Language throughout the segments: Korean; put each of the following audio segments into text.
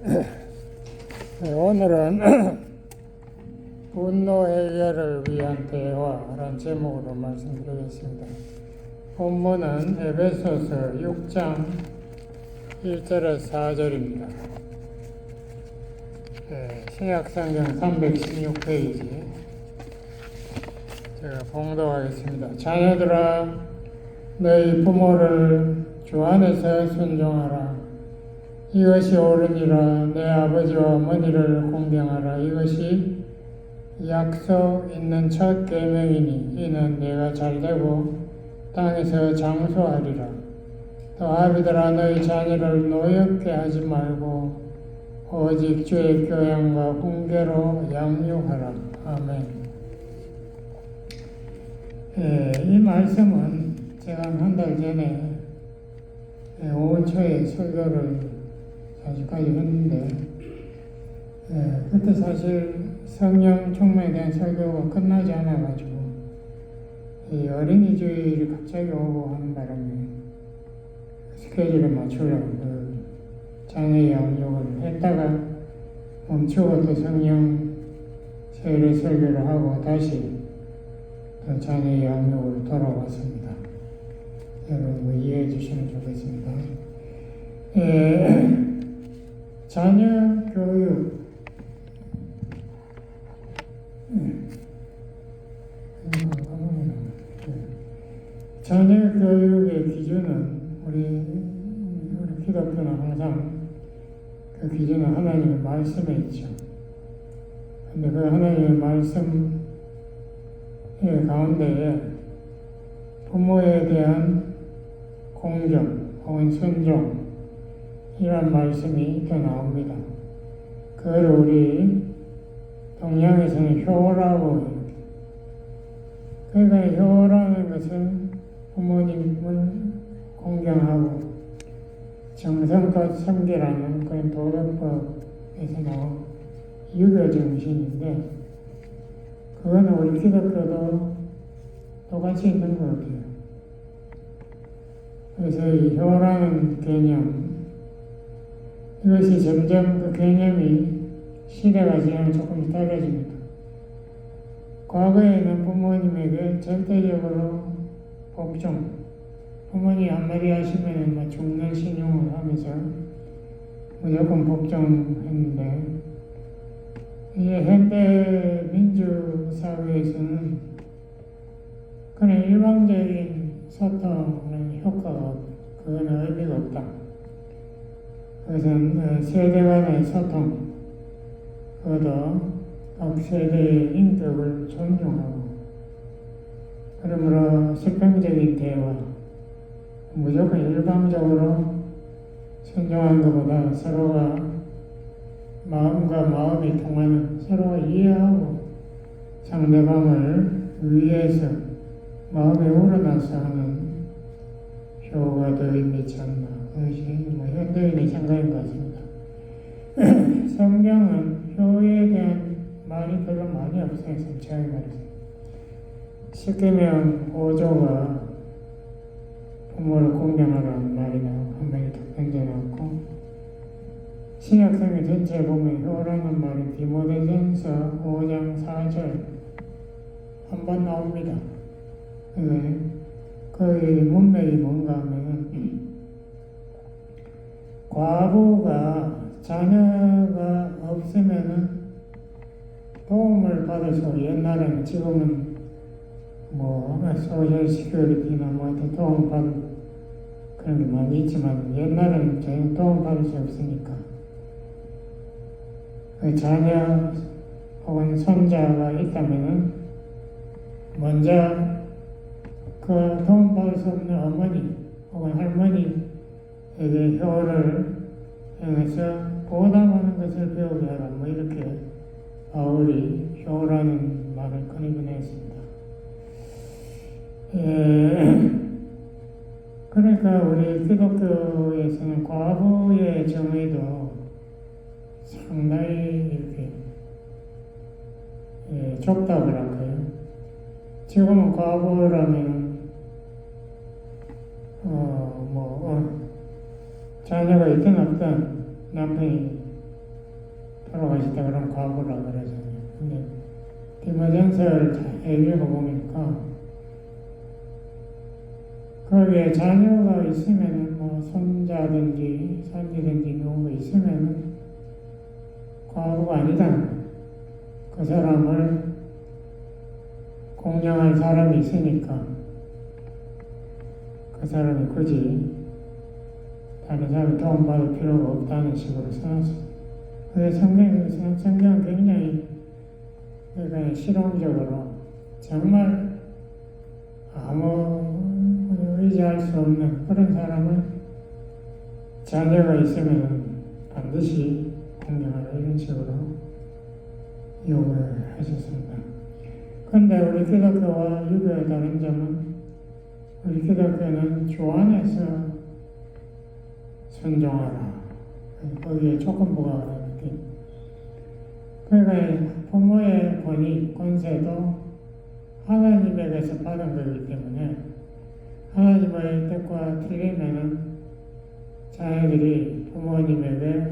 네, 오늘은 분노 해결을 위한 대화라는 제목으로 말씀드리겠습니다. 본문은 에베소서 6장 1절에서 4절입니다. 신약성경 316페이지 제가 봉독하겠습니다. 자녀들아, 너희 부모를 주 안에서 순종하라. 이것이 옳으니라. 내 아버지와 어머니를 공경하라. 이것이 약속 있는 첫 계명이니 이는 내가 잘되고 땅에서 장수하리라. 또 아비들아, 너희 자녀를 노엽게 하지 말고 오직 주의 교양과 훈계로 양육하라. 아멘. 이 말씀은 제가 한 달 전에 5월 초에 설교를 아직까지 했는데, 그때 사실 성령 충만에 대한 설교가 끝나지 않아가지고 이 어린이주일이 갑자기 오고 하는 바람에 스케줄에 맞추려고 장애 양육을 했다가 멈추고 또 성령 세례 설교를 하고 다시 또 장애 양육으로 돌아왔습니다. 여러분 이해해 주시면 좋겠습니다. 자녀 교육 자녀 교육의 기준은 우리 기독교는 항상 그 기준은 하나님의 말씀에 있죠. 근데 그 하나님의 말씀 가운데에 부모에 대한 공경 혹은 순종 이런 말씀이 또 나옵니다. 그걸 우리 동양에서는 효라고 해요. 그러니까 효라는 것은 부모님을 공경하고 정성껏 섬기라는 그런 도덕법에서 나온 유교 정신인데, 그거는 우리 기독교도 똑같이 있는 것 같아요. 그래서 이 효라는 개념, 이것이 점점 그 개념이 시대가 지나면 조금씩 달라집니다. 과거에는 부모님에게 절대적으로 복종, 부모님 한마디 하시면 죽는 신용을 하면서 무조건 복종했는데, 이제 현대 민주사회에서는 그런 일방적인 소통은 효과가 없고 그건 의미가 없다. 그것은 세대 간의 소통, 그것도 각 세대의 인격을 존중하고, 그러므로 수평적인 대화, 무조건 일방적으로 순종하는 것보다 서로가 마음과 마음이 통하는, 서로가 이해하고 상대방을 위해서 마음에 우러나서 하는 효가 더 있지 않나. 그것이 현대인의 생각인 것 같습니다. 성경은 효에 대한 말이 별로 많이 없어요. 솔직하게 말해서. 십계명 5조가 부모를 공경하라는 말이 나오고 한 명이 딱 던져놨고, 신약성경 전체에 보면 효라는 말이 디모데전서 5장 4절 한 번 나옵니다. 그 문맥이 뭔가 하면, 과부가 자녀가 없으면은 도움을 받을 수, 옛날에는, 지금은 소셜 시큐리티나 하여튼 도움 받을 그런 게 많이 있지만, 옛날에는 전혀 도움 받을 수 없으니까 그 자녀 혹은 손자가 있다면은 먼저 그 도움 받을 수 없는 어머니 혹은 할머니에게 효를 행해서 보답하는 것을 배우게 하라. 이렇게 바울이 효라는 말을 꺼내보냈습니다. 그러니까 우리 기독교에서는 과부의 정의도 상당히 이렇게 좁다고 할까요? 지금은 과부라면 자녀가 있든 없든 남편이 돌아가셨다 그러면 과거라 그러잖아요. 근데 디모전서를 잘 읽어보니까 거기에 자녀가 있으면은 뭐 손자든지 손녀든지 이런 거 있으면은 과부가 아니다. 그 사람을 공경할 사람이 있으니까 그 사람이 굳이 다른 사람이 도움받을 필요가 없다는 식으로 써놨어요. 그래서 성경은 굉장히 그러니까 실용적으로 정말 아무 의지할 수 없는 그런 사람은 자녀가 있으면 반드시 공경하라 이런 식으로 요구를 하셨습니다. 그런데 우리 기독교와 유교의 다른 점은 우리 기독교는 주 안에서 순종하라. 거기에 조건부가 있기. 그러니까 부모의 권위, 권세도 하나님에게서 받은 거기 때문에 하나님의 뜻과 틀리면은 자녀들이 부모님에게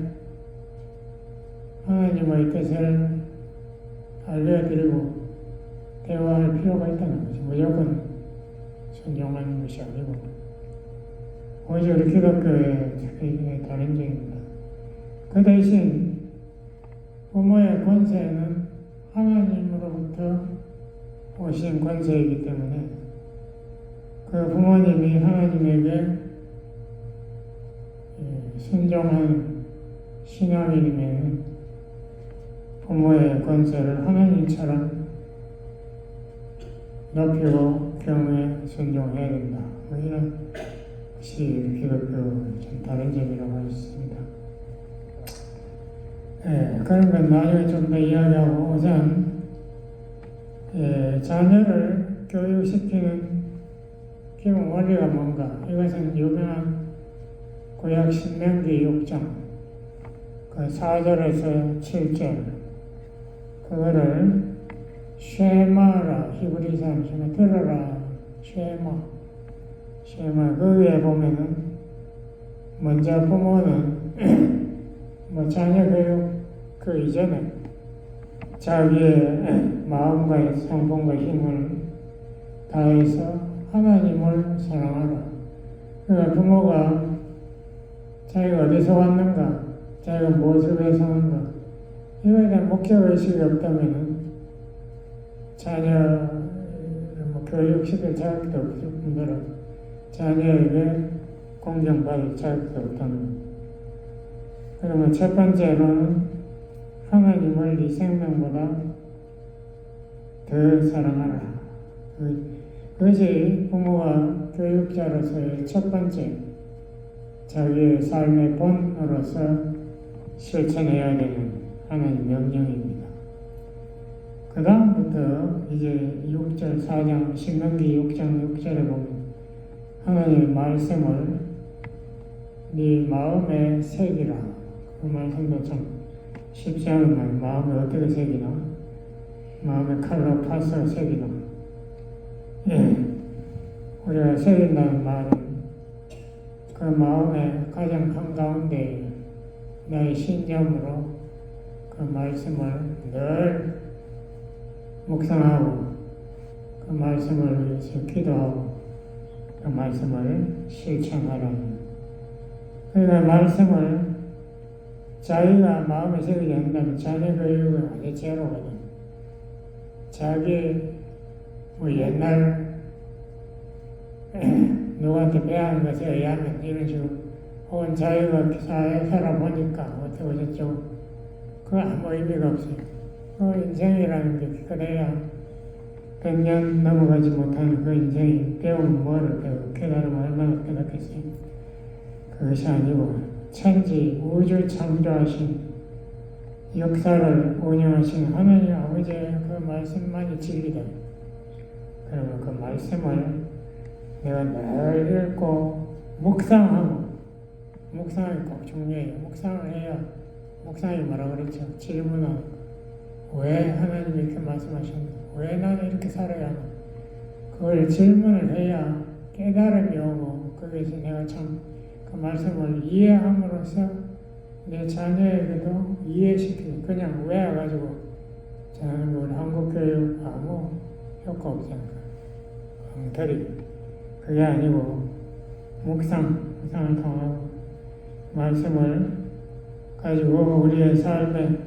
하나님의 뜻을 알려드리고 대화할 필요가 있다는 거죠. 무조건 순종하는 것이 아니고 오히려 우리 기독교의 다른 점입니다. 그 대신 부모의 권세는 하나님으로부터 오신 권세이기 때문에 그 부모님이 하나님에게 순종한 신앙인이면 부모의 권세를 하나님처럼 높이고 경외 순종해야 된다. 이런 것이 기독교 좀 다른 점이라고 할 수 있습니다. 그런 건 나중에 좀 더 이야기하고 우선 자녀를 교육시키는 기본 원리가 뭔가 이것은 유명한 구약 신명기 6장 그 4절에서 7절 그거를 쉐마라 히브리서 쉐마 들어라 쉐마 그 위에 보면은 먼저 부모는 뭐 자녀 교육 그 이전에 자기의 마음과 성품과 힘을 다해서 하나님을 사랑하라. 그러니까 부모가 자기가 어디서 왔는가, 자기가 무엇을 위해서 하는가 이거에 대한 목적의식이 없다면은 자녀 교육시킬 자격도 없을 뿐더러 자녀에게 공경받을 자격도 없다는 것. 그러면 첫 번째로는 하나님을 네 생명보다 더 사랑하라. 그것이 부모가 교육자로서의 첫 번째 자기의 삶의 본으로서 실천해야 되는 하나님 명령입니다. 그 다음부터 이제 6절 4장 신명기 6장 6절에 보면 하나님의 말씀을 네 마음에 새기라. 그 말씀도 참 쉽지 않은 말. 마음에 어떻게 새기나? 마음에 칼로 파서 새기나? 우리가 새긴다는 말은 그 마음의 가장 한가운데 나의 신념으로 그 말씀을 늘 묵상하고 그 말씀을 위해서 기도하고 그 말씀을 실천하라는. 그러니까 말씀을 자기가 마음에 새기지 않는다면 자녀 교육은 아주 제로거든. 자기 뭐 옛날 누구한테 배우는 것에 의하면 이런 식으로 혹은 자기가 사회에 살아보니까 어떻게 저쩌고 그거 아무 의미가 없어요. 그 인생이라는 게 그래야 100년 넘어가지 못하는 그 인생이 배우면 뭐를 배우고 깨달으면 얼마나 깨닫겠어요. 그것이 아니고 천지 우주 창조하신 역사를 운영하신 하나님 아버지의 그 말씀만이 진리다. 그러면 그 말씀을 내가 늘 읽고 묵상하고 묵상이 꼭 중요해요. 묵상을 해야 묵상이 뭐라 그랬죠? 질문하고 왜 하나님이 이렇게 말씀하셨나? 왜 나는 이렇게 살아야 하나? 그걸 질문을 해야 깨달음이 오고 거기서 내가 참 그 말씀을 이해함으로써 내 자녀에게도 이해시키고 그냥 외워가지고 저는 우리 한국 교육 아무 효과 없잖아. 엉터리. 그게 아니고 묵상을 통하고 말씀을 가지고 우리의 삶에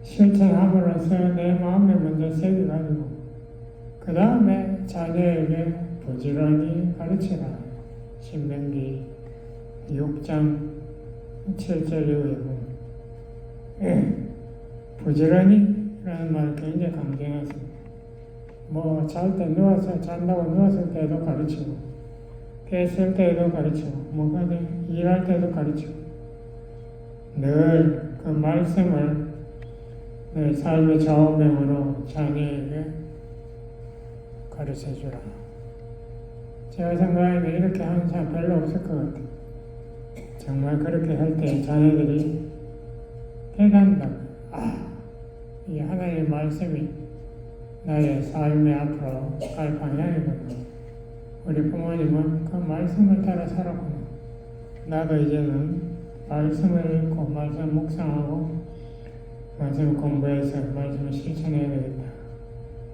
실천함으로써 내 마음에 먼저 새겨가지고 그 다음에 자녀에게 부지런히 가르치라. 신명기 6장 7절이고요. 부지런히 라는 말을 굉장히 강조해놨습니다. 뭐 잘 때 누워서 잔다고 누웠을 때도 가르치고 깼을 때도 가르치고 뭐가든 일할 때도 가르치고 늘 그 말씀을 내 삶의 좌우명으로 자녀에게 가르쳐주라. 제가 생각하기에 이렇게 하는 사람 별로 없을 것 같아요. 정말 그렇게 할 때 자녀들이 깨닫는다. 이 하나님의 말씀이 나의 삶의 앞으로 갈 방향이구나. 우리 부모님은 그 말씀을 따라 살았구나. 나도 이제는 말씀을 읽고 말씀을 묵상하고 말씀을 공부해서 말씀을 실천해야 되겠다.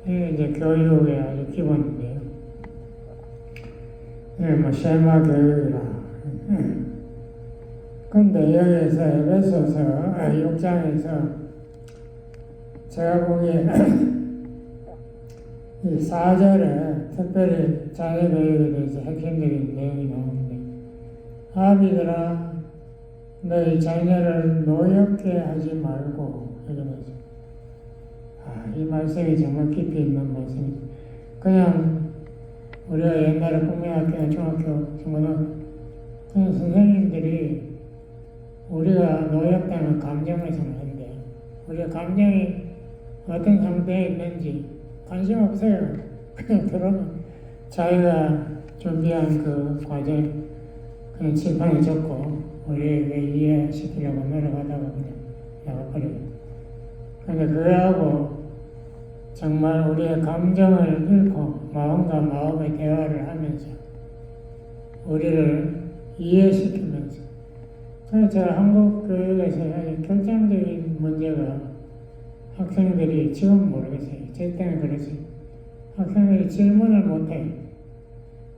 이게 이제 교육의 아주 기본인데요. 뭐 쉐마 교육이라. 근데 여기에서 에베소서 6장에서 제가 보기에 이 4절에 특별히 자녀 교육에 대해서 핵심적인 내용이 나오는데 아비들아 너희 자녀를 노엽게 하지 말고 이러면서 이 말씀이 정말 깊이 있는 말씀이죠. 그냥 우리가 옛날에 국민학교나 중학교, 중고등학교 그냥 선생님들이 우리가 노엽당한 감정에서는 안 돼요. 우리가 감정이 어떤 상태에 있는지 관심 없어요. 그냥 들으면 자기가 준비한 그 과제 그냥 칠판에 적고 우리에게 이해시키려고 노력하다가 그냥 나가버려요. 그런데 그거하고 정말 우리의 감정을 읽고 마음과 마음의 대화를 하면서 우리를 이해시키면서 그래서 제가 한국 교육에서 아주 결정적인 문제가 학생들이 지금 모르겠어요. 제 때는 그랬어요. 학생들이 질문을 못해요.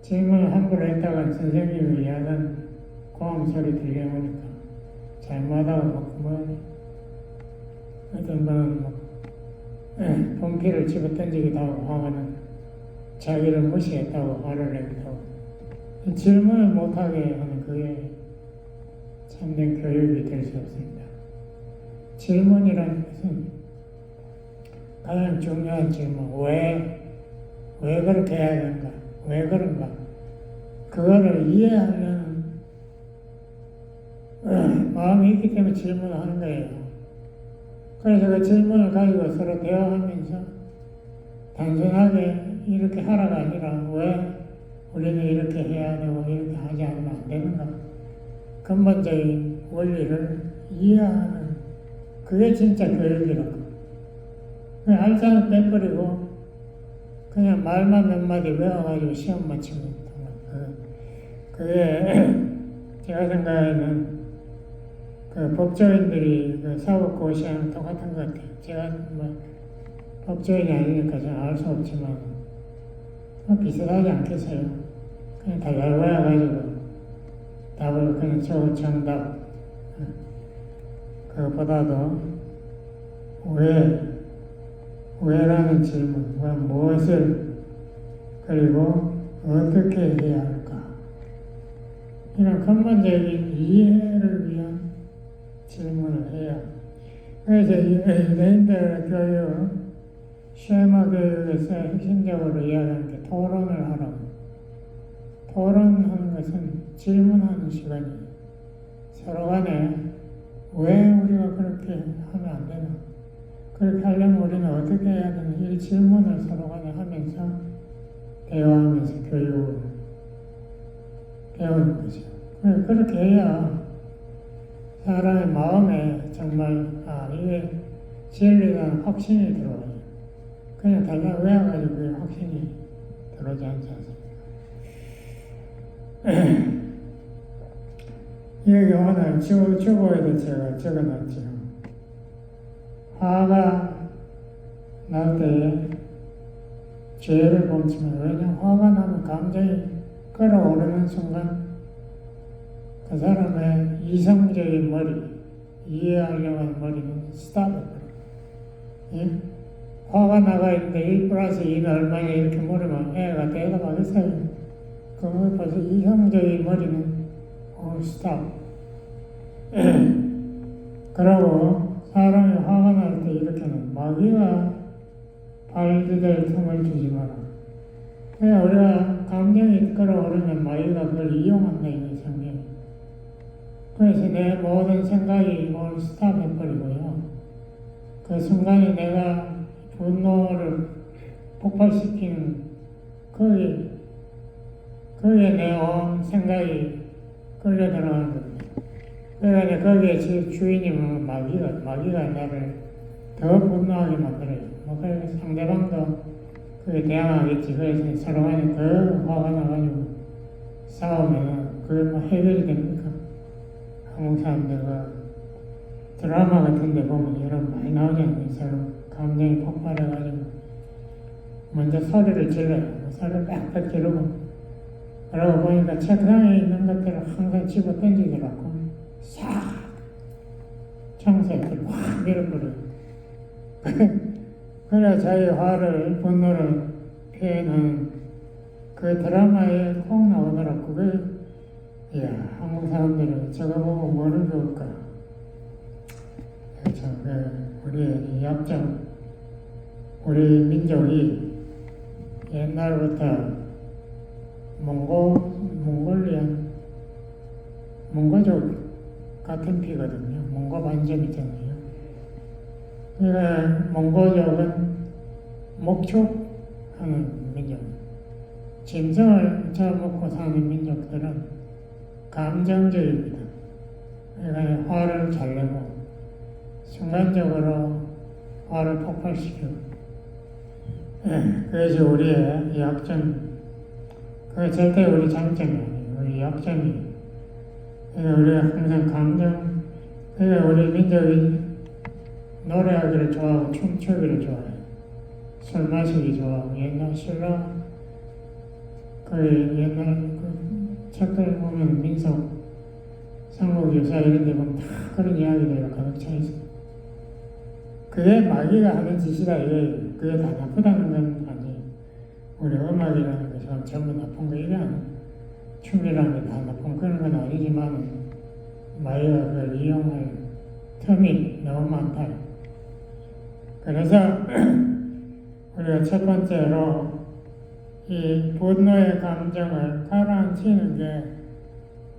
질문을 함부로 했다가 선생님이 야단 고함 소리 들려오니까 잘못하고 뭐 어떤 분은 분필을 집어 던지기도 하고 하면은 자기를 무시했다고 화를 내기도 하고 질문을 못하게 하는 그게 참된 교육이 될 수 없습니다. 질문이라는 것은 가장 중요한 질문, 왜 그렇게 해야 되는가, 왜 그런가, 그거를 이해하려는 마음이 있기 때문에 질문을 하는 거예요. 그래서 그 질문을 가지고 서로 대화하면서 단순하게 이렇게 하라가 아니라 왜 우리는 이렇게 해야 되고 이렇게 하지 않으면 안 되는가, 근본적인 원리를 이해하는 그게 진짜 교육이라고. 그냥 알짜는 빼버리고 그냥 말만 몇 마디 외워가지고 시험 마치면 그게 제가 생각에는 그 법조인들이 그 사법고시랑 똑같은 것 같아요. 제가 뭐 법조인이 아니니까 잘 알 수 없지만 비슷하지 않겠어요. 그냥 다 외워가지고 답을 그냥 정답 그보다도 왜라는 질문, 무엇을 그리고 어떻게 해야 할까, 이런 근본적인 이해를 위한 질문을 해야. 그래서 유대인들 교육, 쉐마 교육에서 핵심적으로 이야기하는 게 토론을 하라고. 토론하는 것은 질문하는 시간이에요. 서로 간에 왜 우리가 그렇게 하면 안 되나? 그렇게 하려면 우리는 어떻게 해야 되나? 이 질문을 서로 간에 하면서 대화하면서 교육을 배우는 거죠. 그렇게 해야 사람의 마음에 정말 이게 진리라는 확신이 들어와요. 그냥 달라 외워가지고 그 확신이 들어오지 않지 않습니까? 여기 오늘 주보에도 제가 적어놨죠. 화가 날 때 죄를 범치면, 왜냐하면 화가 나면 감정이 끌어오르는 순간 그 사람의 이성적인 머리, 이해하려고 하는 머리는 스탑해버려. 예? 화가 나가 있는데 1 플러스 2는 얼마냐 이렇게 물으면 애가 대답하겠어요. 그거 벌써 이성적인 머리는 스탑. 그러고 사람이 화가 날 때 이렇게는 마귀가 발디딜 틈을 주지 마라. 그냥 우리가 감정이 끌어오르면 마귀가 그걸 이용한다 이 성경. 그래서 내 모든 생각이 오늘 스탑해버리고요. 그 순간에 내가 분노를 폭발시키는 거기에 내 온 생각이 끌려 들어가는 겁니다. 그러니까 거기에 주인이 마귀가 나를 더 분노하게 만들어요. 그래서 상대방도 그게 대항하겠지. 그래서 서로 간에 더 화가 나가지고 싸우면 그게 뭐 해결이 됩니까? 한국 사람들과 드라마 같은 데 보면 이런 많이 나오잖아요. 서로 감정이 폭발해가지고 먼저 소리를 질러요. 소리를 빽빽 지르고 그러고 보니까 책상에 있는 것들을 항상 집어 던지더라고. 싹 청소해서 확 밀어버려요. 그래 자기 화를 분노를 표현하는 그 드라마에 꼭 나오더라고. 이야, 한국 사람들은 저거 보고 뭐를 배울까? 우리의 약점, 우리 민족이 옛날부터 몽고족 같은 피거든요. 몽고 반점 있잖아요. 그러니까 몽고족은 목축하는 민족. 짐승을 잡아먹고 사는 민족들은 감정적입니다. 그러니까 화를 잘 내고 순간적으로 화를 폭발시키고 그것이 우리의 약점. 그게 절대 우리 장점이 아니에요. 우리 약점이. 그러니까 우리가 항상 감정, 그러니까 우리 민족이 노래하기를 좋아하고 춤추기를 좋아해요. 술 마시기 좋아하고 옛날 신라 옛날 책들 보면 민속 삼국유사 이런 데 보면 다 그런 이야기들이 가득 차 있어요. 그게 마귀가 하는 짓이다 이거예요. 그게 다 나쁘다는 건 아니에요. 우리 음악이라는 것은 전부 나쁜 거 이게 아니에요. 춤이라는 게 다 나쁜 그런 건 아니지만 마귀가 그걸 이용할 틈이 너무 많다. 그래서 우리가 첫 번째로 이 분노의 감정을 가라앉히는 게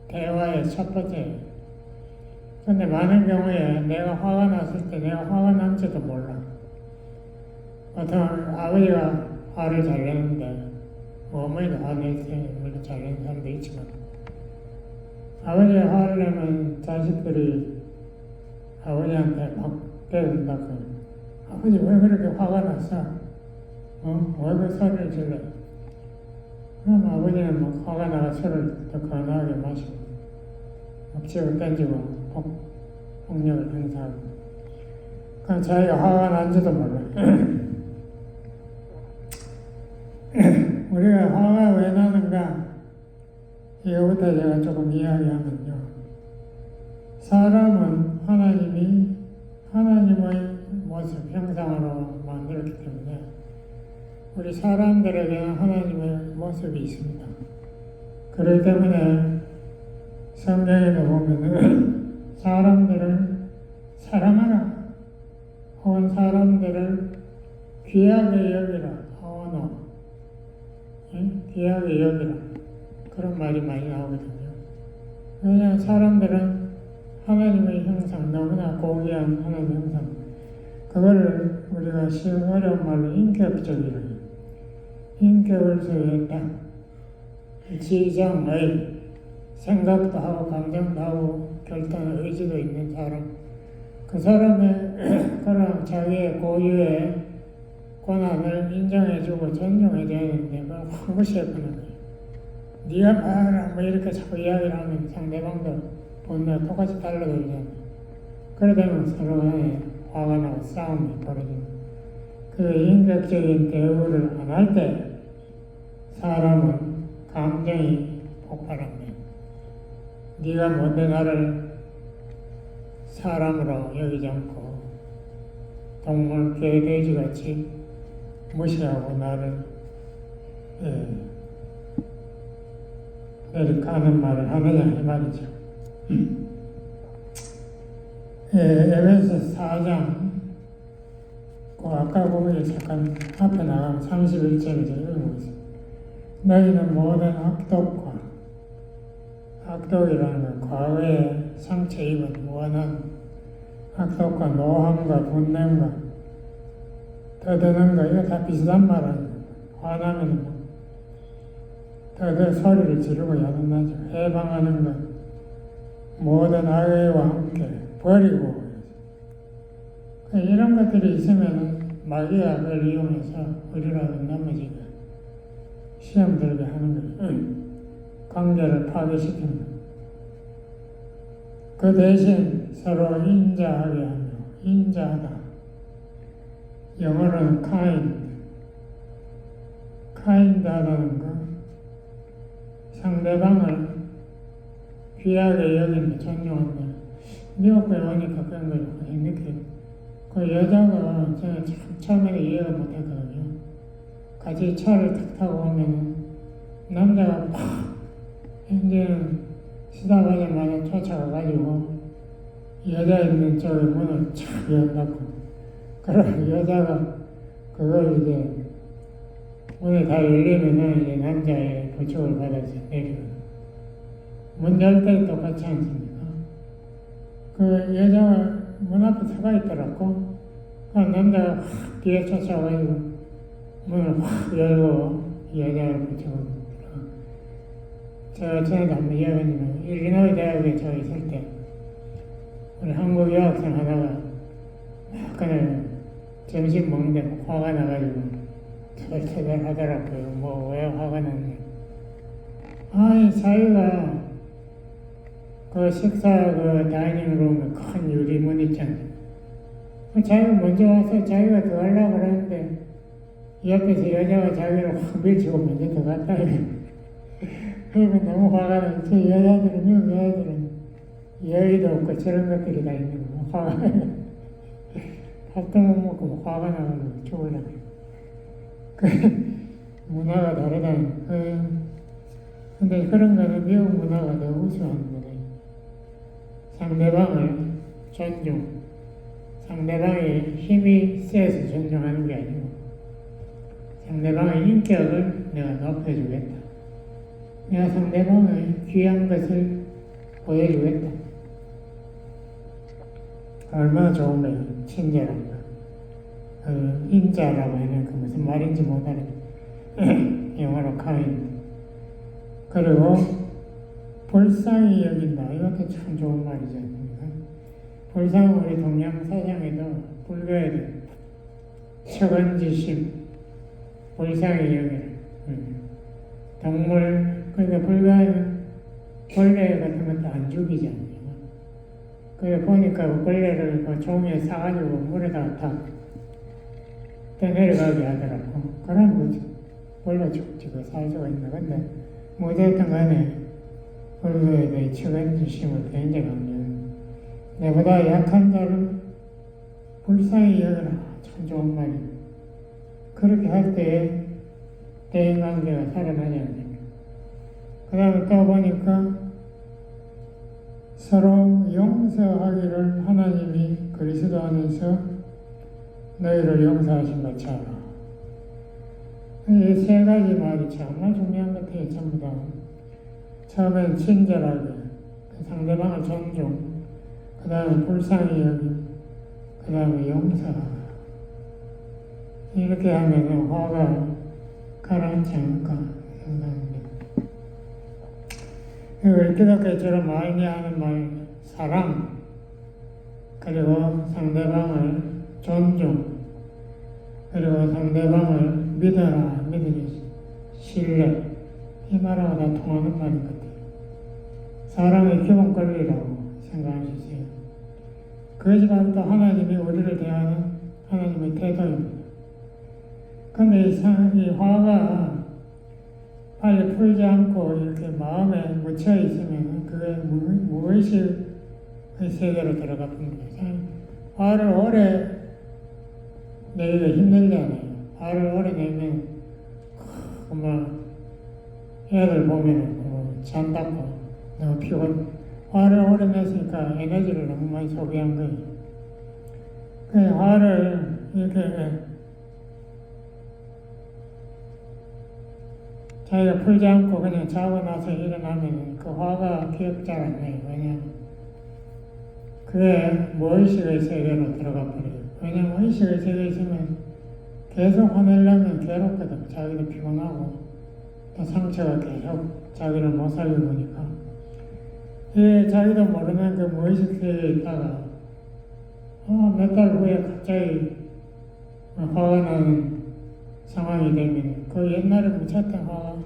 대화의 첫 번째예요. 근데 많은 경우에 내가 화가 났을 때 내가 화가 난지도 몰라. 보통 아버지가 화를 잘 내는데 어머니도 화낼 때 물론 잘 내는 사람도 있지만 아버지가 화를 내면 자식들이 아버지한테 막 때린다고. 아버지 왜 그렇게 화가 났어? 왜 그 소리를 질러? 그럼 아버지는 막 화가 나가 술을 더 건하게 마시고 막 집어 던지고 폭력을 행사하고 그럼 자기가 화가 난지도 몰라. 우리가 화가 왜 나는가? 이거부터 제가 조금 이야기하면요. 사람은 하나님의 모습, 형상으로 만들었기 때문에 우리 사람들에게는 하나님의 모습이 있습니다. 그렇기 때문에 성경에도 보면은 사람들을 사랑하라 혹은 사람들을 귀하게 여기라 귀하게 여기라 그런 말이 많이 나오거든요. 왜냐하면 사람들은 하나님의 형상, 너무나 고귀한 하나님의 형상, 그거를 우리가 쉬운 어려운 말로 인격적이라 인격을 소유했다. 지정의 생각도 하고 감정도 하고 결단 의지도 있는 사람, 그 사람의 그런 자기의 고유의 권한을 인정해주고 존중해줘야 되는데 그걸 확 무시해버리는 거예요. 네가 말하라 뭐 이렇게 자꾸 이야기를 하면 상대방도 분노가 똑같이 달라들잖아요. 그러다면 서로 간에 화가 나고 싸움이 벌어집니다. 그 인격적인 대우를 안 할 때 사람은 감정이 폭발합니다. 네가 뭔데 나를 사람으로 여기지 않고 동물, 개, 돼지같이 무시하고 나를 내리가는 말을 하느냐 이 말이죠. 에베소 4장 아까 보면 잠깐 앞에 나가면 31절에 읽고 있어요. 너희는 모든 악독이라는 건 과거에 상처 입은 원한 악독과 노함과 분냄과 떠드는 거 이거 다 비슷한 말 아니에요. 화나면 떠드 소리를 지르고 야단나죠. 해방하는 것 모든 악의와 함께 버리고 이런 것들이 있으면 마귀가 그걸 이용해서 우리라도 넘어지게 시험 들게 하는 거예요. 관계를 파괴시키는 거예요. 그 대신 서로 인자하게 하며 인자하다. 영어로는 kind하다는 거 상대방을 귀하게 여기는 존중한다. 미국에 오니까 그런 걸 느껴요. 그 여자가 제가 참 처음에는 이해가 못했거든요. 같이 차를 탁 타고 오면 남자가 팍 이제는 시다가자마자 쫓아가가지고 여자 있는 쪽에 문을 착 연닫고 그럼 여자가 그걸 이제 문이 다 열리면은 이제 남자의 부축을 받아서 내리고 문 열 때 똑같지 않습니까? 그 여자가 문 앞에 서가 있더라고. 그 남자가 확 뒤에 쫓아가지고 문을 확 열고 여자를 붙여버리더라. 제가 전에도 한번 이야기했지만 일리노이 대학에 저 있을 때 우리 한국 여학생 하다가 그날 점심 먹는데 화가 나가지고 철철 하더라고요. 뭐 왜 화가 났냐. 아이 자기가 그 식사 그 다이닝룸에 큰 유리문 있잖아요. 자기가 먼저 와서 자기가 들어가려고 그러는데 옆에서 여자가 자기를 확 밀치고 먼저 들어갔다. 그러면 너무 화가 나요. 저 여자들은 미국 여자들은 여의도 없고 저런 것들이 다 있는 거 화가 나요. 밥도 못 먹고 화가 나가지고 죽으려고. 그 문화가 다르다는 근데 그런 거는 미국 문화가 더 우수한 거예요. 상대방을 존중, 상대방의 힘이 세서 존중하는 게 아니고 상대방의 인격을 내가 높여주겠다. 내가 상대방의 귀한 것을 보여주겠다. 얼마나 좋은 거예요. 친절한 거. 인자라고 하는 그 무슨 말인지 못하는 영어로 kind. 그리고 불쌍히 여긴다. 이것도 참 좋은 말이지 않습니까? 불쌍은 우리 동양사상에도 불교에도 척언지심, 불쌍히 여기라. 동물, 그러니까 불교에는 벌레 같은 것도 안 죽이지 않습니까? 그래 보니까 그 벌레를 그 종이에 싸가지고 물에다가 탁 떠내려가게 하더라고. 그럼 그 벌레 죽지, 그 살 수가 있나. 근데 뭐됐든 간에 불교에 대해 척언지심을 굉장하면 내보다 약한 자를 불쌍히 여겨라. 참 좋은 말이에요. 그렇게 할 때 대인관계가 살아나지 않습니까? 그 다음에 또 보니까 서로 용서하기를 하나님이 그리스도 안에서 너희를 용서하신 것처 알아. 이 세 가지 말이 정말 중요한 것 같아요. 전부 다. 처음엔 친절하게, 상대방을 존중, 그 다음에 불쌍히 여김, 그 다음에 용서하라. 이렇게 하면 화가 가라앉지 않을까 생각합니다. 우리 기독교처럼 많이 하는 말, 사랑, 그리고 상대방을 존중, 그리고 상대방을 믿어라, 믿으니 신뢰, 이 말하고 다 통하는 말인 것 같아요. 사랑의 기본 권리라고 생각할 수 있어요. 그것이 또 하나님이 우리를 대하는 하나님의 태도입니다. 근데 이 화가 빨리 풀지 않고 이렇게 마음에 묻혀 있으면 그게 무의식의 세계로 들어가 봅니다. 화를 오래 내기가 힘들잖아요. 화를 오래 내면 애들 보면 잠답고 너무 피곤. 화를 오래 냈으니까 에너지를 너무 많이 소비한 거예요. 그 화를 이렇게 자기가 풀지 않고 그냥 자고 나서 일어나면 그 화가 기억 잘 안 나요. 왜냐면 그게 무의식의 세계로 들어가 버려요. 왜냐면 의식의 세계에 있으면 계속 화내려면 괴롭거든. 자기도 피곤하고 또 상처가 계속 자기를 못 살게 보니까 자기도 모르는 그 무의식 세계에 있다가 몇 달 후에 갑자기 화가 나는 상황이 되면 그 옛날에 묻혔던 화가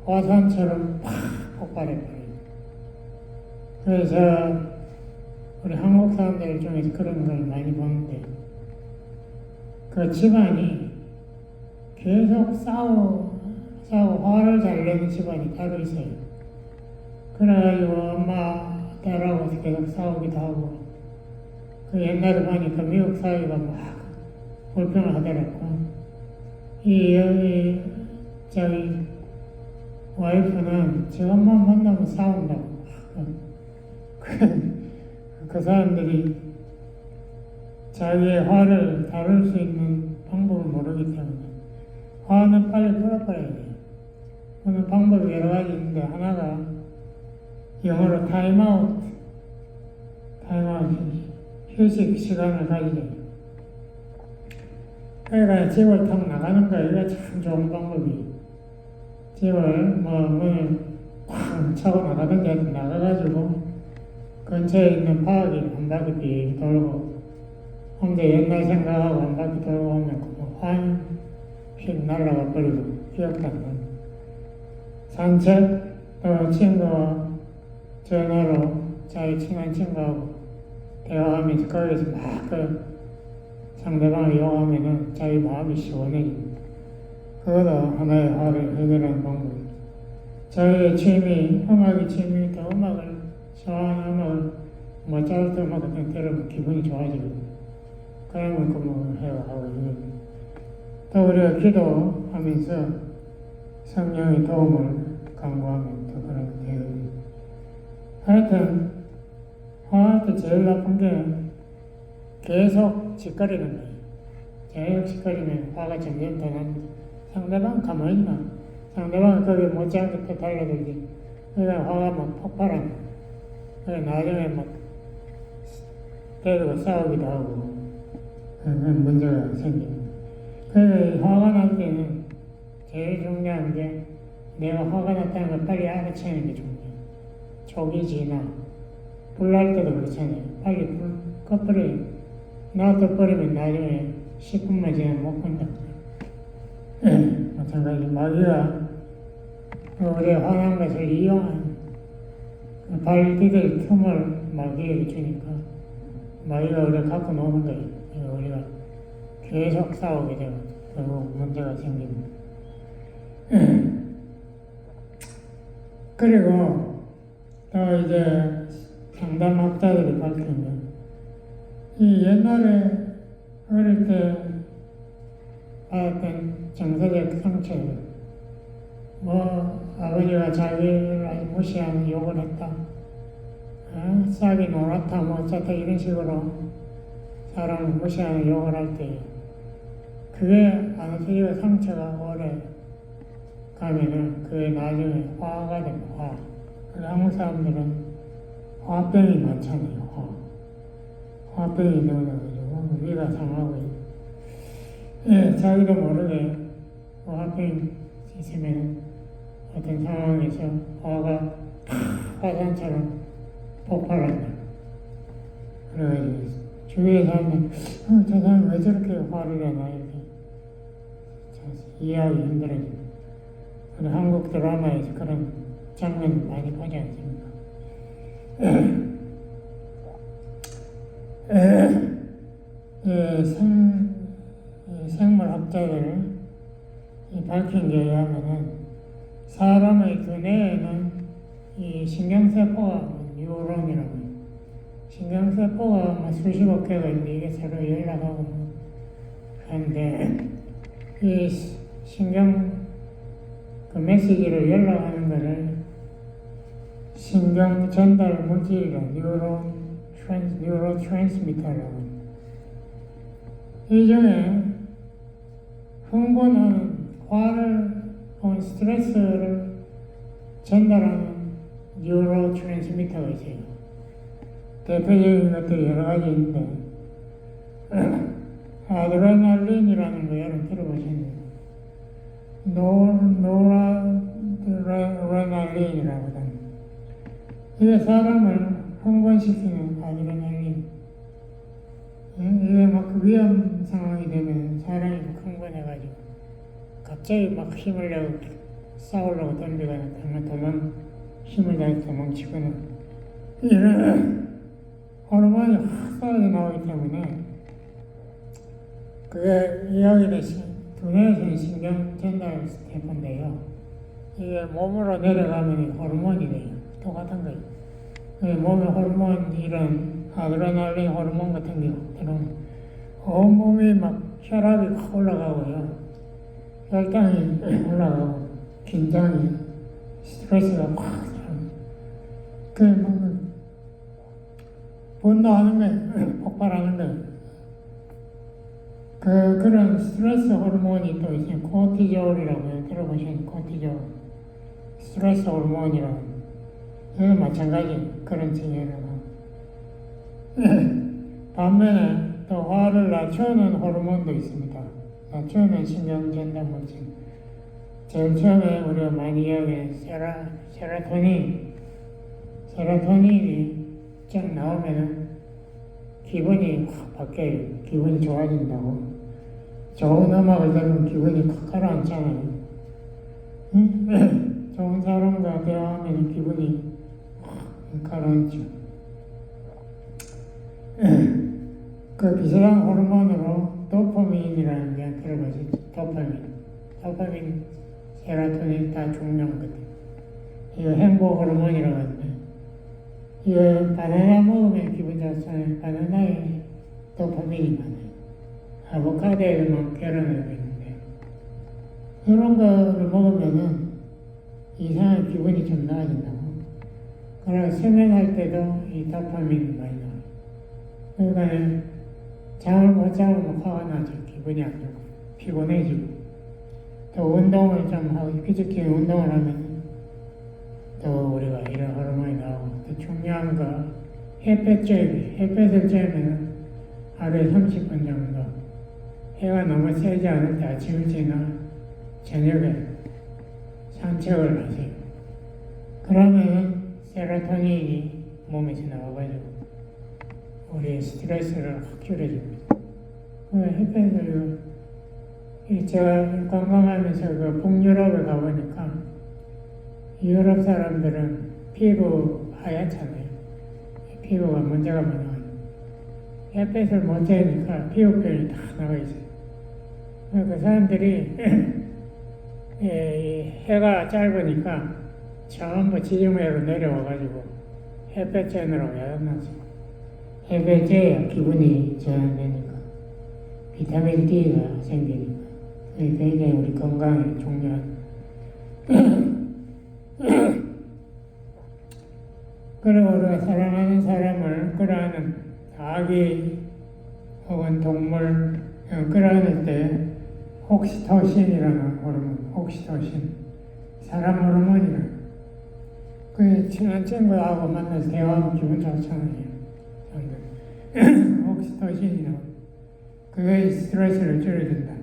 화산처럼 팍 폭발해버려요. 그래서 우리 한국 사람들 중에서 그런 걸 많이 보는데 그 집안이 계속 싸우고 화를 잘 내는 집안이 따로 있어요. 그래가지고 엄마, 딸하고 계속 싸우기도 하고 그 옛날에 보니까 미국 사회가 막 불평을 하더라고. 저희 와이프는 제 엄마 만나면 싸운다고. 그 사람들이 자기의 화를 다룰 수 있는 방법을 모르기 때문에 화는 빨리 풀어버려야 돼요. 그런 방법이 여러 가지 있는데 하나가 영어로 타임아웃, 휴식 시간을 가지자. 그러니까 집을 탁 나가는 거, 이거 참 좋은 방법이에요. 집을 문을 꽉 차고 나가든지 하여튼 나가가지고 근처에 있는 파악이 한 바퀴 빙 돌고 혼자 옛날 생각하고 한 바퀴 돌고 오면 화는 휙 날아가 버리고 기억도 안 나요. 산책, 또 친구와 전화로 자기 친한 친구하고 대화하면서 거기서 막 상대방을 이용하면은 자기 마음이 시원해집니다. 그것도 하나의 화를 해결하는 방법입니다. 저희의 취미, 음악의 취미도 음악을 좋아하는 음악을 모차르트 음악 같은 거 들으면 기분이 좋아지거든요. 그러면 그 해요 하고 있습니다. 또 우리가 기도하면서 성령의 도움을 간구하면 또 그런 되거든요. 하여튼 화할 때 제일 나쁜 게 계속 짓거리는 거예요. 계속 짓거리면 화가 점점 더 납니다. 상대방 가만히 있나? 상대방은 거기 못지않게 또 달려들지. 그러니까 화가 막 폭발합니다. 그러니까 나중에 막 때리고 싸우기도 하고 그런 문제가 생깁니다. 그래서 화가 날 때는 제일 중요한 게 내가 화가 났다는 걸 빨리 알아채는 게 중요해요. 촉이 지나 불날 때도 그렇잖아요. 빨리 불 꺼버려요. 놔둬버리면 나중에 10분만 지나면 못 건다. 마찬가지 마귀가 우리의 화난 것을 이용한 발 디딜 틈을 마귀에게 주니까 마귀가 우리를 갖고 노는 거예요. 우리가 계속 싸우게 되고 결국 문제가 생깁니다. 그리고 또 이제 상담학자들이 밝히는 이 옛날에 어릴 때 받았던 정서적 상처들, 아버지가 자기를 아주 무시하는 욕을 했다, 싹이 노랗다, 어쩌다 이런 식으로 사람을 무시하는 욕을 할 때, 그게 안쓰리고 상처가 오래 가면은 그게 나중에 화가 됩니다. 화. 한국 사람들은 화병이 많잖아요. 화병이 넣어가지고 위가 상하고 자기도 모르게 화병이 있으면 어떤 상황에서 화가 화산처럼 폭발한다. 그래가지고 주위에서 하면 저 사람 왜 저렇게 화를 내나 이렇게 이해하기 힘들어집니다. 한국 드라마에서 그런 장면 많이 보지 않습니까? 예, 생물학자들 밝힌 게 의하면은 사람의 두뇌에는 이 신경세포가 뉴런이라고 해요. 신경세포가 수십억 개가 있는데 이게 서로 연락하고 하는데 이 신경 그 메시지를 연락하는 거를 신경 전달 물질이라 뉴로 트랜스미터라고. 이 중에 흥분하는 화를 혹은 스트레스를 전달하는 뉴로 트랜스미터가 있어요. 대표적인 것들이 여러 가지 있는데 아드레날린이라는 거 여러분 들어보셨나요? 노라드레날린이라고 합니다. 이게 사람을 흥분시키는 아드레날린. 이게 막 위험 상황이 되면 사람이 흥분해가지고 갑자기 막 힘을 내고 싸우려고 덤비거나 힘을 내서 도망치거나 이런 호르몬이 확 쏟아져 나오기 때문에 그게 이야기는 두뇌에서는 신경 전달 스테이프인데요. 이게 몸으로 내려가면 호르몬이 돼요. 똑같은 거예요. 몸에 호르몬, 이런 아드레날린 호르몬 같은 게 들어오면 온몸이 막 혈압이 확 올라가고요. 혈당이 올라가고 긴장이 스트레스가 확 막 분노하는 거예요. 폭발하는 거예요. 그런 스트레스 호르몬이 또 있어요. 코티졸이라고 들어보신 코티졸. 스트레스 호르몬이라고. 이건 마찬가지 그런 징후라고. 반면에 또 화를 낮추는 호르몬도 있습니다. 낮추는 신경전달 물질. 제일 처음에 우리가 많이 이야기한 세로토닌이 쫙 나오면은 기분이 확 바뀌어요. 기분이 좋아진다고. 좋은 음악을 들으면 기분이 확 가라앉잖아요. 좋은 사람과 대화하면 기분이 확 가라앉죠. 그 비슷한 호르몬으로 도파민이라는 게 들어보셨죠? 도파민, 세로토닌 다 중요하거든요. 이거 행복 호르몬이라고 하는데, 이거 바나나 먹으면 기분 좋잖아요. 바나나에 도파민이 많아요. 아보카도에도 계란을 있는데, 이런 거를 먹으면은 이상하게 기분이 좀 나아진다고. 그러나 수면할 때도 이 도파민이 많이 나와요. 그러니까 잠을 못 자면 화가 나죠. 기분이 안 좋고 피곤해지고. 또 운동을 좀 하고 피지컬 운동을 하면 또 우리가 이런 호르몬이 나오고. 또 중요한 거 햇볕 쬐기. 햇볕을 쬐면 하루에 30분 정도 해가 너무 세지 않을 때 아침 일찍이나 저녁에 산책을 하세요. 그러면 세로토닌이 몸에서 나와가지고 우리의 스트레스를 확 줄여줍니다. 햇볕을 제가 관광하면서 그 북유럽에 가보니까 유럽 사람들은 피부 하얗잖아요. 피부가 문제가 많아요. 햇볕을 못 쬐니까 피부병이 다 나가 있어요. 그 사람들이 해가 짧으니까 전부 지중해로 내려와가지고 햇볕 쬐느라고 야단나죠. 햇볕 쬐야 기분이 전환되니까 비타민 D가 생기니까 굉장히 우리 건강에 중요한. 그리고 우리가 사랑하는 사람을 끌어안는 아기 혹은 동물 끌어안을 때 옥시토신이라는 호르몬, 옥시토신, 사람 호르몬이라. 그 친한 친구하고 만나서 대화하면 기분 좋잖아요. 옥시토신이라고. 그게 스트레스를 줄여준다.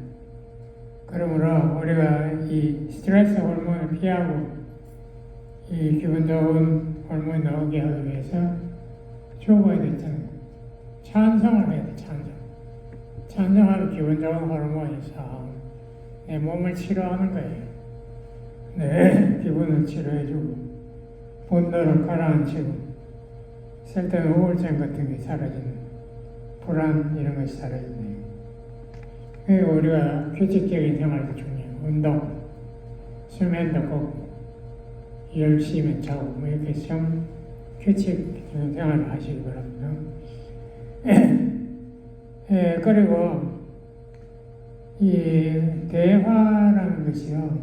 그러므로 우리가 이 스트레스 호르몬을 피하고 이 기분 좋은 호르몬이 나오게 하기 위해서 죽어야 되잖아요. 찬성을 해야 돼, 찬성. 찬성하면 기분 좋은 호르몬이 싹 내 몸을 치료하는 거예요. 내 기분을 치료해주고, 분노를 가라앉히고, 쓸데없는 우울증 같은 게 사라지는. 불안 이런 것이 사라지네요. 그리고 우리가 규칙적인 생활도 중요해요. 운동, 수면도 꼭 10시면 자고 뭐 이렇게 규칙적인 생활을 하시기 바랍니다. 그리고 이 대화라는 것이요,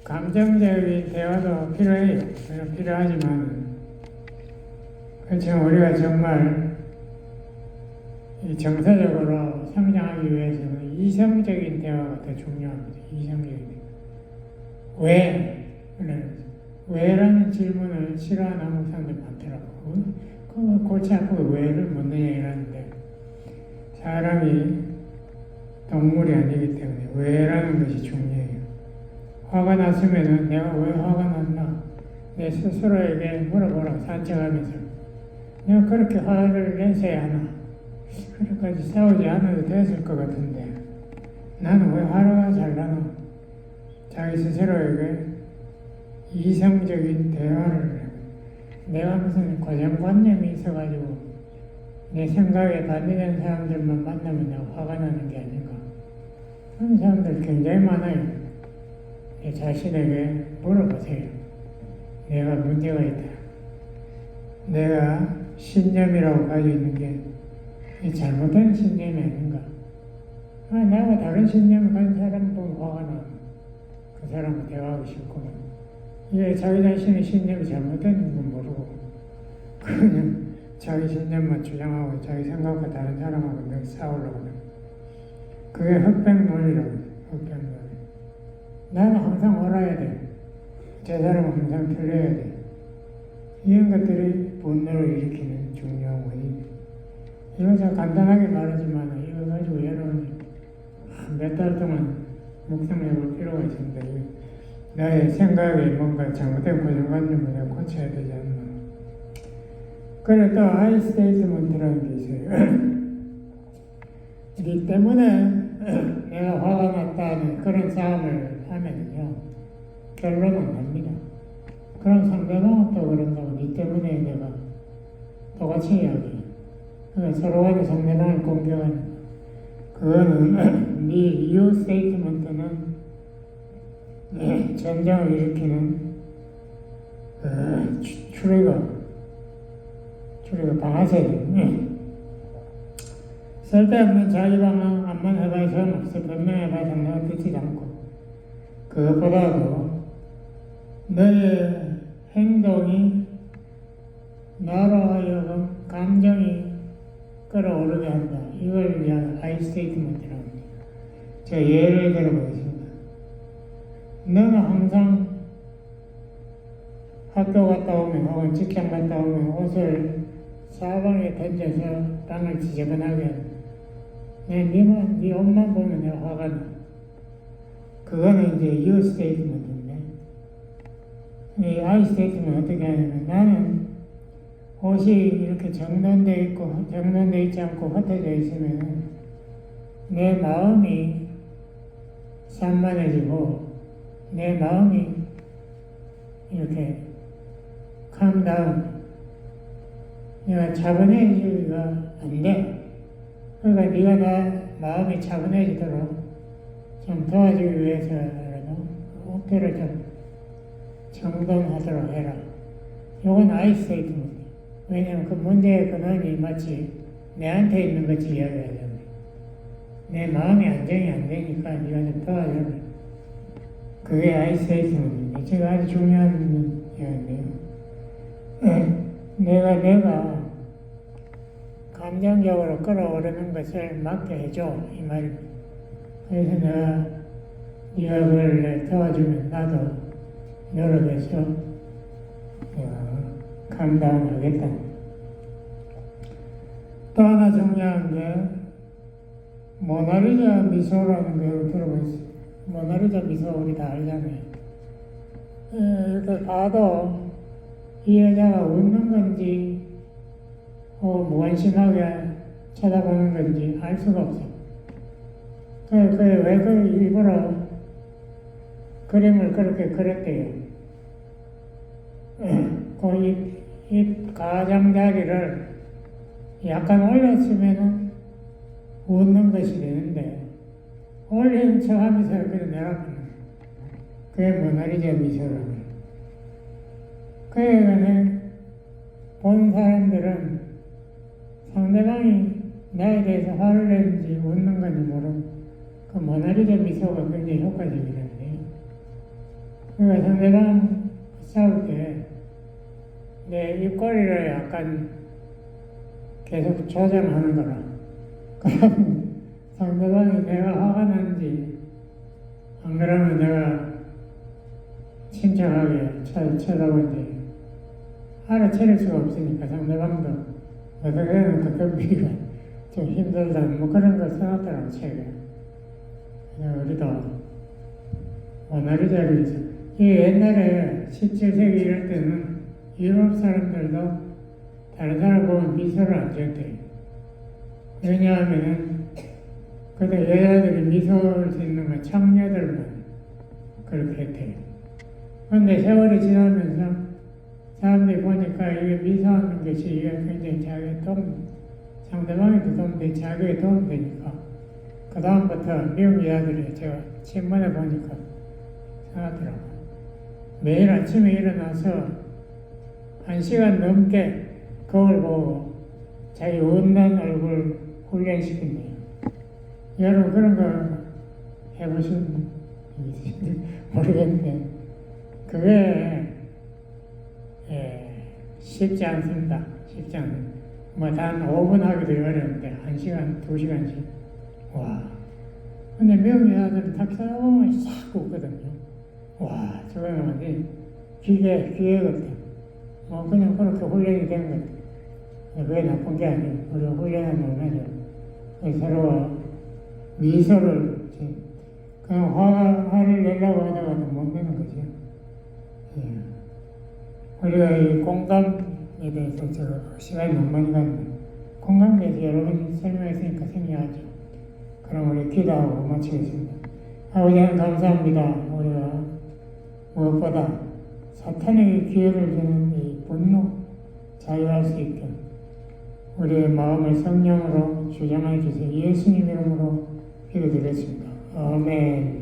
감정적인 대화도 필요해요. 필요하지만 그렇지만 우리가 정말 이 정서적으로 성장하기 위해서는 이성적인 대화가 더 중요합니다. 이성적인 대화. 왜? 왜라는 질문을 싫어하는 한국 사람들 많더라고요. 그거 골치 아프고 왜를 묻느냐 이러는데, 사람이 동물이 아니기 때문에 왜라는 것이 중요해요. 화가 났으면은 내가 왜 화가 났나? 내 스스로에게 물어보라고, 산책하면서. 내가 그렇게 화를 냈어야 하나? 그렇게까지 싸우지 않아도 됐을 것 같은데 나는 왜 화가 잘 나나? 자기 스스로에게 이성적인 대화를 해요. 내가 무슨 고정관념이 있어가지고 내 생각에 반대되는 사람들만 만나면 내가 화가 나는 게 아닌가? 그런 사람들 굉장히 많아요. 내 자신에게 물어보세요. 내가 문제가 있다. 내가 신념이라고 가지고 있는 게 이 잘못된 신념이 아닌가? 나와 다른 신념을 가진 사람 보면 화가 나. 그 사람과 대화하기 싫구만. 이게 자기 자신의 신념이 잘못된 건 모르고 그냥 자기 신념만 주장하고 자기 생각과 다른 사람하고 늘 싸우려고 그래. 그게 흑백 논리라고 해요. 흑백 논리. 나는 항상 옳아야 돼. 저 사람은 항상 틀려야 돼. 이런 것들이 분노를 일으키는 중요한 원인이에요. 이거 제가 간단하게 말하지만 이거 가지고 여러분이 몇 달 동안 묵상해 볼 필요가 있습니다. 나의 생각에 뭔가 잘못된 고정관념을 내가 고쳐야 되지 않나. 그래 또 I statement라는 게 있어요. 니 때문에 내가 화가 났다는 그런 싸움을 하면요, 결론은 안 납니다. 그럼 상대방은 또 그런다고 니 때문에 내가 똑같이 이야기해요. 서로 간에 상대방을 공격하는, 그거는 네 이유 스테이트먼트는 전쟁을 일으키는 트리거 방아쇠예요. 쓸데없는 자기 방어 암만 해봐야 소용없어. 변명해봐야 내가 듣지 않고. 그것보다도 너의 행동이 나로 하여금 감정이 끌어오르게 한다. 이걸 위한 I statement이라고 합니다. 제가 예를 들어보겠습니다. 너는 항상 학교 갔다 오면 혹은 직장 갔다 오면 옷을 사방에 던져서 땅을 지저분하게 한다. 네 옷만 보면 내가 화가 나. 그거는 이제 you statement인데, 이 I statement 어떻게 하냐면, 나는 옷이 이렇게 정돈되어 있고 정돈되어 있지 않고 흩어져 있으면 내 마음이 산만해지고 내 마음이 이렇게 calm down, 내가 차분해지기가 안 돼. 그러니까 네가 나 마음이 차분해지도록 좀 도와주기 위해서라도 옷들을 좀 정돈하도록 해라. 요건 I statement. 왜냐면 그 문제의 근원이 마치 내한테 있는 것이 이야기하잖아요. 내 마음이 안정이 안 되니까 네가 좀 도와줘라. 그게 I statement입니다. 제가 아주 중요한 이야기인데요. 내가 감정적으로 끌어오르는 것을 막게 해줘, 이 말입니다. 그래서 내가 네가 그걸 도와주면 나도 노력해서 감당을 하겠다. 또 하나 중요한 게 모나리자 미소라는 걸 들어보셨어요. 모나리자 미소 우리 다 알잖아요. 이렇게 봐도 이 여자가 웃는 건지 무관심하게 쳐다보는 건지 알 수가 없어. 왜 일부러 그림을 그렇게 그렸대요. 그 입 가장자리를 약간 올렸으면은 웃는 것이 되는데 올린 척 하면서 그냥 내려가는 그게 모나리자 미소라고. 그러니까 본 사람들은 상대방이 나에 대해서 화를 내는지 웃는 건지 모르고 그 모나리자 미소가 굉장히 효과적이라는데요. 그러니까 상대방 싸울 때 내 입꼬리를 약간 계속 조정하는 거라. 그럼 상대방이 내가 화가 나는지 안 그러면 내가 침착하게 쳐다보지 알아차릴 수가 없으니까 상대방도 어떻게 해놓고 덤비기가 좀 힘들다 뭐 그런 걸 써놨더라고 책에. 우리도 모나리자를 이 옛날에 17세기 이럴 때는 유럽 사람들도 다른 사람 보면 미소를 안 지었대요. 왜냐하면 그때 여자들이 미소를 짓는 건 청녀들만 그렇게 했대요. 그런데 세월이 지나면서 사람들이 보니까 이게 미소하는 것이 이게 굉장히 자기의 상대방에도 도움되고 자기에 도움되니까 그 다음부터 미국 여자들이 제가 신문에 보니까 생각하더라고요. 매일 아침에 일어나서 1시간 넘게 거울 보고 자기 웃는 얼굴 훈련시킨대요. 여러분 그런 거 해보신 모르겠는데 그게 쉽지 않습니다. 쉽지 않습니다. 단 5분 하기도 어려운데 1시간, 2시간씩. 와. 근데 미국 여자들은 딱 써보면 싹 웃거든요. 와, 저거는 완전히 기계거든. 그냥 그렇게 훈련이 된 것 같아요. 그게 나쁜 게 아니에요. 우리가 훈련하면 얼마죠. 서로 미소를, 그냥 화를 내려고 하다가도 못 내는 거죠. 예. 우리가 이 공감에 대해서 시간이 너무 많이 갔는데, 공감에 대해서 여러 번 설명했으니까 생략하죠. 그럼 우리 기도하고 마치겠습니다. 아버지 하나님 감사합니다. 우리가 무엇보다 사탄에게 기회를 주는 이 분노 자유할 수 있게 우리의 마음을 성령으로 주장해 주세요. 예수님 이름으로 기도드렸습니다. 아멘.